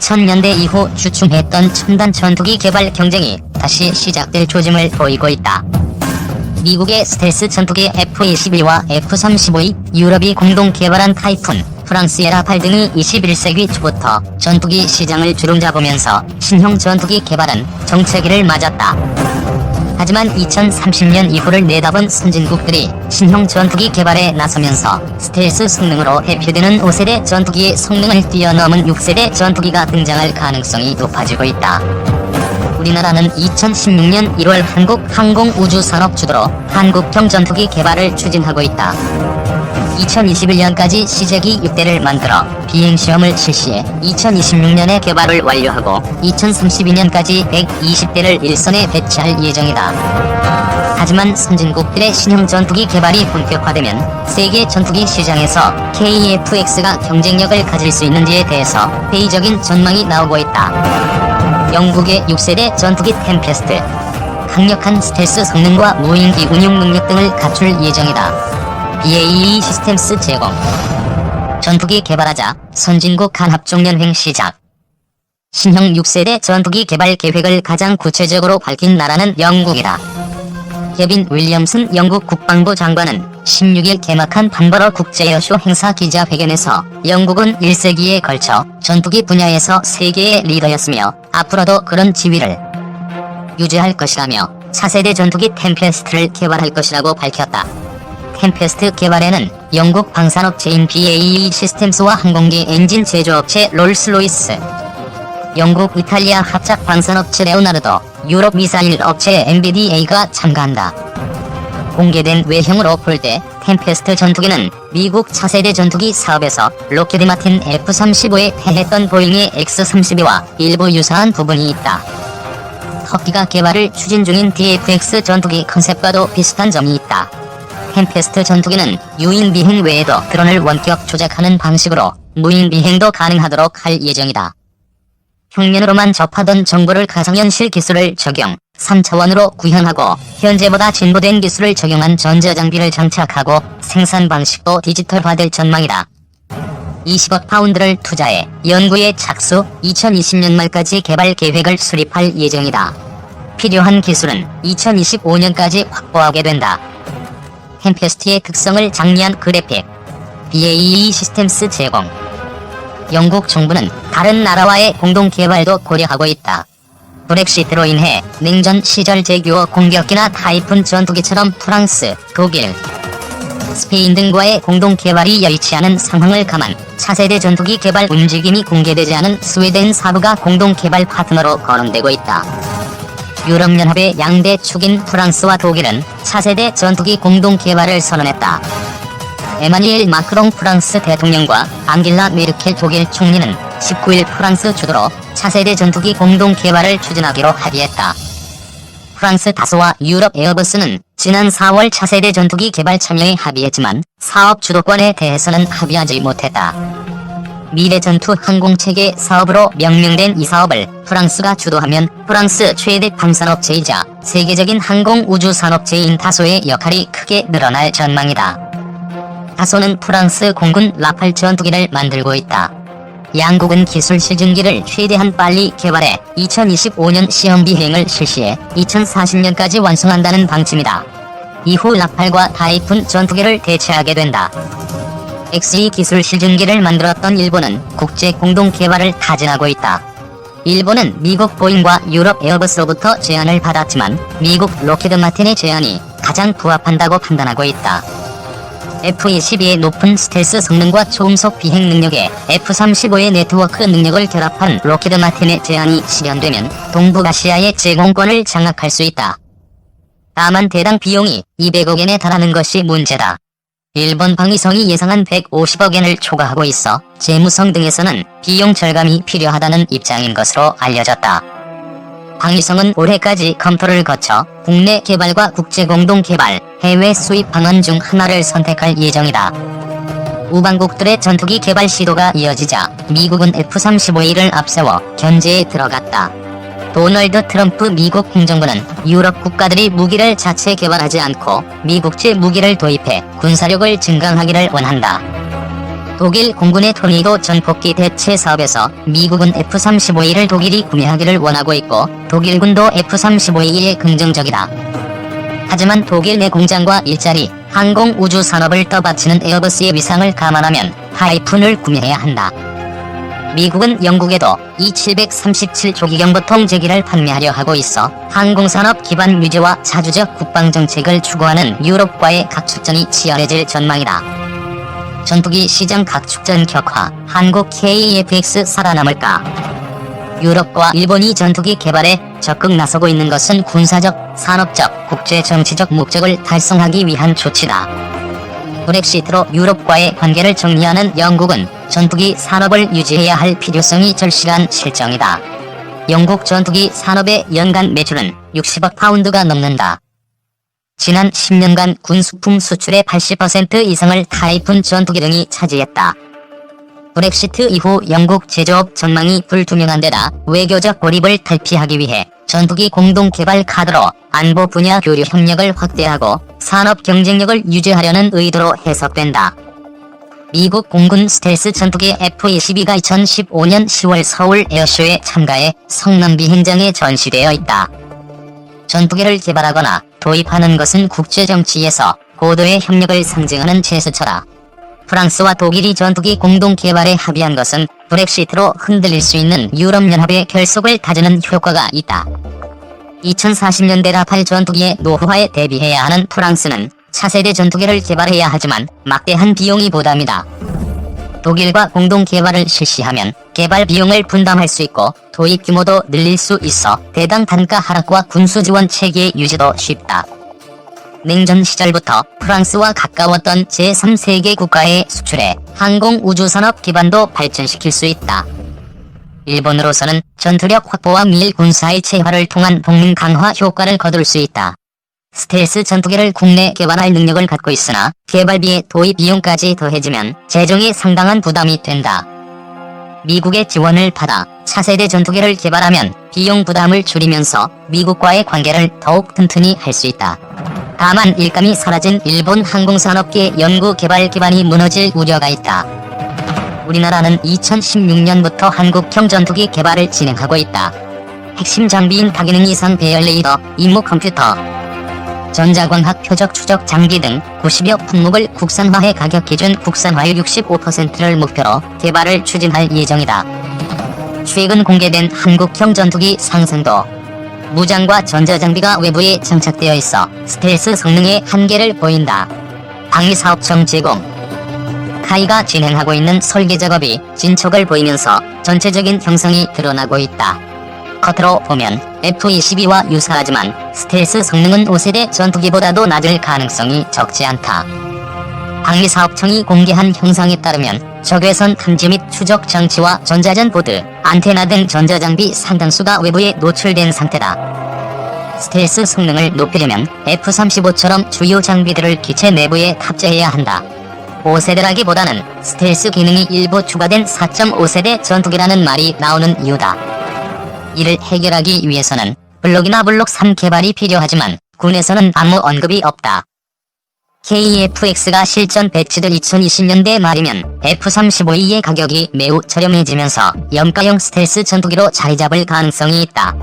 2000년대 이후 주춤했던 첨단 전투기 개발 경쟁이 다시 시작될 조짐을 보이고 있다. 미국의 스텔스 전투기 F-22와 F-35이 유럽이 공동 개발한 타이푼, 프랑스의 라팔 등이 21세기 초부터 전투기 시장을 주름잡으면서 신형 전투기 개발은 정체기를 맞았다. 하지만 2030년 이후를 내다본 선진국들이 신형 전투기 개발에 나서면서 스텔스 성능으로 대표되는 5세대 전투기의 성능을 뛰어넘은 6세대 전투기가 등장할 가능성이 높아지고 있다. 우리나라는 2016년 1월 한국항공우주산업 주도로 한국형 전투기 개발을 추진하고 있다. 2021년까지 시제기 6대를 만들어 비행시험을 실시해 2026년에 개발을 완료하고 2032년까지 120대를 일선에 배치할 예정이다. 하지만 선진국들의 신형 전투기 개발이 본격화되면 세계 전투기 시장에서 KF-X가 경쟁력을 가질 수 있는지에 대해서 회의적인 전망이 나오고 있다. 영국의 6세대 전투기 템페스트, 강력한 스텔스 성능과 무인기 운용 능력 등을 갖출 예정이다. BAE 시스템스 제공. 전투기 개발하자 선진국 간합종연횡 시작. 신형 6세대 전투기 개발 계획을 가장 구체적으로 밝힌 나라는 영국이다. 케빈 윌리엄슨 영국 국방부 장관은 16일 개막한 판버러 국제여쇼 행사 기자회견에서 영국은 1세기에 걸쳐 전투기 분야에서 세계의 리더였으며 앞으로도 그런 지위를 유지할 것이라며 4세대 전투기 템페스트를 개발할 것이라고 밝혔다. 템페스트 개발에는 영국 방산업체인 BAE 시스템스와 항공기 엔진 제조업체 롤스로이스, 영국 이탈리아 합작 방산업체 레오나르도, 유럽 미사일 업체 MBDA가 참가한다. 공개된 외형으로 볼 때 템페스트 전투기는 미국 차세대 전투기 사업에서 록히드 마틴 F-35에 패했던 보잉의 X-32와 일부 유사한 부분이 있다. 터키가 개발을 추진 중인 DF-X 전투기 컨셉과도 비슷한 점이 있다. 템페스트 전투기는 유인 비행 외에도 드론을 원격 조작하는 방식으로 무인 비행도 가능하도록 할 예정이다. 평면으로만 접하던 정보를 가상현실 기술을 적용, 3차원으로 구현하고 현재보다 진보된 기술을 적용한 전자장비를 장착하고 생산 방식도 디지털화될 전망이다. 20억 파운드를 투자해 연구에 착수, 2020년 말까지 개발 계획을 수립할 예정이다. 필요한 기술은 2025년까지 확보하게 된다. 템페스트의 특성을 장려한 그래픽. BAE 시스템스 제공. 영국 정부는 다른 나라와의 공동 개발도 고려하고 있다. 브렉시트로 인해 냉전 시절 제규어 공격기나 타이푼 전투기처럼 프랑스, 독일, 스페인 등과의 공동 개발이 여의치 않은 상황을 감안 차세대 전투기 개발 움직임이 공개되지 않은 스웨덴 사부가 공동 개발 파트너로 거론되고 있다. 유럽연합의 양대 축인 프랑스와 독일은 차세대 전투기 공동 개발을 선언했다. 에마뉘엘 마크롱 프랑스 대통령과 앙겔라 메르켈 독일 총리는 19일 프랑스 주도로 차세대 전투기 공동 개발을 추진하기로 합의했다. 프랑스 다소와 유럽 에어버스는 지난 4월 차세대 전투기 개발 참여에 합의했지만 사업 주도권에 대해서는 합의하지 못했다. 미래전투 항공체계 사업으로 명명된 이 사업을 프랑스가 주도하면 프랑스 최대 방산업체이자 세계적인 항공우주산업체인 다소의 역할이 크게 늘어날 전망이다. 다소는 프랑스 공군 라팔 전투기를 만들고 있다. 양국은 기술 시즌기를 최대한 빨리 개발해 2025년 시험 비행을 실시해 2040년까지 완성한다는 방침이다. 이후 라팔과 타이푼 전투기를 대체하게 된다. XE 기술 시즌기를 만들었던 일본은 국제 공동 개발을 타진하고 있다. 일본은 미국 보잉과 유럽 에어버스로부터 제안을 받았지만 미국 록히드 마틴의 제안이 가장 부합한다고 판단하고 있다. F-22의 높은 스텔스 성능과 초음속 비행 능력에 F-35의 네트워크 능력을 결합한 록히드 마틴의 제안이 실현되면 동북아시아의 제공권을 장악할 수 있다. 다만 대당 비용이 200억엔에 달하는 것이 문제다. 일본 방위성이 예상한 150억엔을 초과하고 있어 재무성 등에서는 비용 절감이 필요하다는 입장인 것으로 알려졌다. 방위성은 올해까지 검토를 거쳐 국내 개발과 국제 공동 개발, 해외 수입 방안 중 하나를 선택할 예정이다. 우방국들의 전투기 개발 시도가 이어지자 미국은 F-35A를 앞세워 견제에 들어갔다. 도널드 트럼프 미국 행정부는 유럽 국가들이 무기를 자체 개발하지 않고 미국제 무기를 도입해 군사력을 증강하기를 원한다. 독일 공군의 토네이도 전폭기 대체 사업에서 미국은 F-35A를 독일이 구매하기를 원하고 있고 독일군도 F-35A에 긍정적이다. 하지만 독일 내 공장과 일자리, 항공 우주 산업을 떠받치는 에어버스의 위상을 감안하면 타이푼을 구매해야 한다. 미국은 영국에도 E-737 조기경보 통제기를 판매하려 하고 있어 항공산업 기반 유지와 자주적 국방정책을 추구하는 유럽과의 각축전이 치열해질 전망이다. 전투기 시장 각축전 격화, 한국 KF-X 살아남을까? 유럽과 일본이 전투기 개발에 적극 나서고 있는 것은 군사적, 산업적, 국제정치적 목적을 달성하기 위한 조치다. 브렉시트로 유럽과의 관계를 정리하는 영국은 전투기 산업을 유지해야 할 필요성이 절실한 실정이다. 영국 전투기 산업의 연간 매출은 60억 파운드가 넘는다. 지난 10년간 군수품 수출의 80% 이상을 타이푼 전투기 등이 차지했다. 브렉시트 이후 영국 제조업 전망이 불투명한 데다 외교적 고립을 탈피하기 위해 전투기 공동개발 카드로 안보 분야 교류 협력을 확대하고 산업 경쟁력을 유지하려는 의도로 해석된다. 미국 공군 스텔스 전투기 F-22가 2015년 10월 서울 에어쇼에 참가해 성남 비행장에 전시되어 있다. 전투기를 개발하거나 도입하는 것은 국제정치에서 고도의 협력을 상징하는 제스처다. 프랑스와 독일이 전투기 공동 개발에 합의한 것은 브렉시트로 흔들릴 수 있는 유럽연합의 결속을 다지는 효과가 있다. 2040년대 라팔 전투기의 노후화에 대비해야 하는 프랑스는 차세대 전투기를 개발해야 하지만 막대한 비용이 부담이다. 독일과 공동 개발을 실시하면 개발 비용을 분담할 수 있고 도입 규모도 늘릴 수 있어 대당 단가 하락과 군수 지원 체계 유지도 쉽다. 냉전 시절부터 프랑스와 가까웠던 제3세계 국가의 수출에 항공 우주산업 기반도 발전시킬 수 있다. 일본으로서는 전투력 확보와 미일 군사의 체화를 통한 동맹 강화 효과를 거둘 수 있다. 스텔스 전투기를 국내 개발할 능력을 갖고 있으나 개발비에 도입 비용까지 더해지면 재정에 상당한 부담이 된다. 미국의 지원을 받아 차세대 전투기를 개발하면 비용 부담을 줄이면서 미국과의 관계를 더욱 튼튼히 할 수 있다. 다만 일감이 사라진 일본 항공산업계의 연구개발 기반이 무너질 우려가 있다. 우리나라는 2016년부터 한국형 전투기 개발을 진행하고 있다. 핵심 장비인 다기능 이상 배열 레이더, 임무 컴퓨터, 전자광학 표적 추적 장비 등 90여 품목을 국산화해 가격 기준 국산화율 65%를 목표로 개발을 추진할 예정이다. 최근 공개된 한국형 전투기 상승도 무장과 전자장비가 외부에 장착되어 있어 스텔스 성능의 한계를 보인다. 방위사업청 제공. 카이가 진행하고 있는 설계 작업이 진척을 보이면서 전체적인 형성이 드러나고 있다. 겉으로 보면 F-22와 유사하지만 스텔스 성능은 5세대 전투기보다도 낮을 가능성이 적지 않다. 방위사업청이 공개한 형상에 따르면 적외선 탐지 및 추적 장치와 전자전 보드, 안테나 등 전자장비 상당수가 외부에 노출된 상태다. 스텔스 성능을 높이려면 F-35처럼 주요 장비들을 기체 내부에 탑재해야 한다. 5세대라기보다는 스텔스 기능이 일부 추가된 4.5세대 전투기라는 말이 나오는 이유다. 이를 해결하기 위해서는 블록이나 블록 3 개발이 필요하지만 군에서는 아무 언급이 없다. KF-X가 실전 배치될 2020년대 말이면 F-35A의 가격이 매우 저렴해지면서 염가형 스텔스 전투기로 자리잡을 가능성이 있다.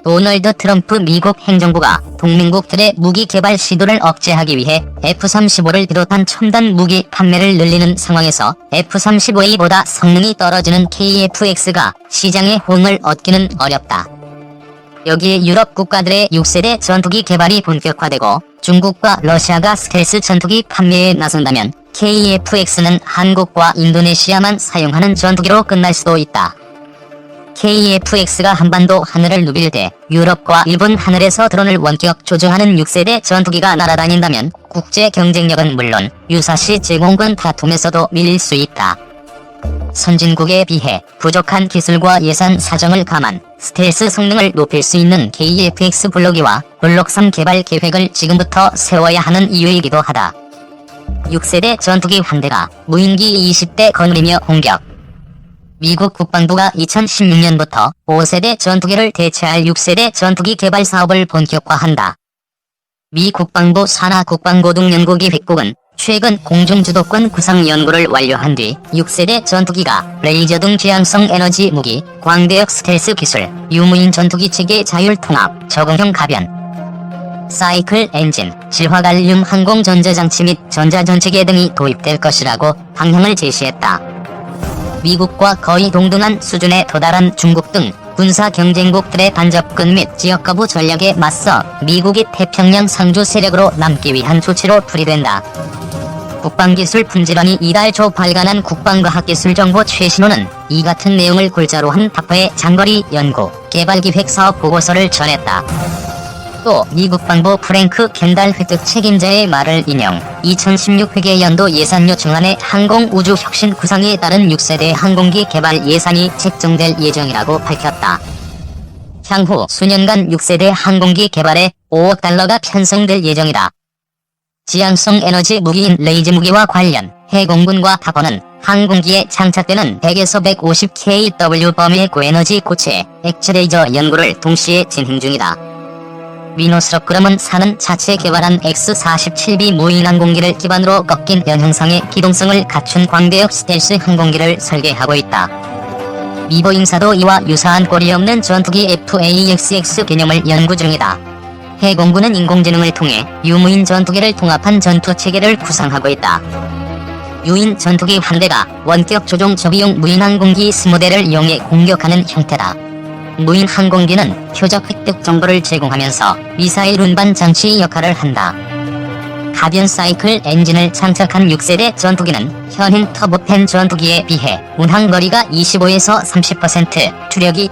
도널드 트럼프 미국 행정부가 동맹국들의 무기 개발 시도를 억제하기 위해 F-35를 비롯한 첨단 무기 판매를 늘리는 상황에서 F-35A보다 성능이 떨어지는 KF-X가 시장의 호응을 얻기는 어렵다. 여기에 유럽 국가들의 6세대 전투기 개발이 본격화되고 중국과 러시아가 스텔스 전투기 판매에 나선다면 KF-X는 한국과 인도네시아만 사용하는 전투기로 끝날 수도 있다. KF-X가 한반도 하늘을 누빌 때 유럽과 일본 하늘에서 드론을 원격 조종하는 6세대 전투기가 날아다닌다면 국제 경쟁력은 물론 유사시 제공권 다툼에서도 밀릴 수 있다. 선진국에 비해 부족한 기술과 예산 사정을 감안 스텔스 성능을 높일 수 있는 KF-X 블록이와 블록 3 개발 계획을 지금부터 세워야 하는 이유이기도 하다. 6세대 전투기 한 대가 무인기 20대 거느리며 공격. 미국 국방부가 2016년부터 5세대 전투기를 대체할 6세대 전투기 개발 사업을 본격화한다. 미 국방부 산하 국방고등연구기획국은 최근 공중주도권 구상 연구를 완료한 뒤 6세대 전투기가 레이저 등 지향성 에너지 무기, 광대역 스텔스 기술, 유무인 전투기 체계 자율 통합, 적응형 가변, 사이클 엔진, 질화갈륨 항공 전자장치 및 전자전체계 등이 도입될 것이라고 방향을 제시했다. 미국과 거의 동등한 수준에 도달한 중국 등 군사 경쟁국들의 반접근 및 지역거부 전략에 맞서 미국이 태평양 상주 세력으로 남기 위한 조치로 풀이된다. 국방기술 품질원이 이달 초 발간한 국방과학기술정보 최신호는 이 같은 내용을 골자로 한 다퍼의 장거리 연구, 개발기획 사업 보고서를 전했다. 또 미 국방부 프랭크 켄달 획득 책임자의 말을 인용, 2016 회계연도 예산 요청안에 항공우주혁신 구상에 따른 6세대 항공기 개발 예산이 책정될 예정이라고 밝혔다. 향후 수년간 6세대 항공기 개발에 5억 달러가 편성될 예정이다. 지향성 에너지 무기인 레이저 무기와 관련 해공군과 다퍼는 항공기에 장착되는 100에서 150kW 범위의 고에너지 고체, 액체레이저 연구를 동시에 진행 중이다. 위노스로크럼은 사는 자체 개발한 X-47B 무인 항공기를 기반으로 꺾인 연형상의 기동성을 갖춘 광대역 스텔스 항공기를 설계하고 있다. 미 보잉사도 이와 유사한 꼴이 없는 전투기 FA-XX 개념을 연구 중이다. 해공군은 인공지능을 통해 유무인 전투기를 통합한 전투체계를 구상하고 있다. 유인 전투기 한 대가 원격 조종 저비용 무인 항공기 20대를 이용해 공격하는 형태다. 무인 항공기는 표적 획득 정보를 제공하면서 미사일 운반 장치 역할을 한다. 가변 사이클 엔진을 장착한 6세대 전투기는 현행 터보팬 전투기에 비해 운항거리가 25에서 30%, 추력이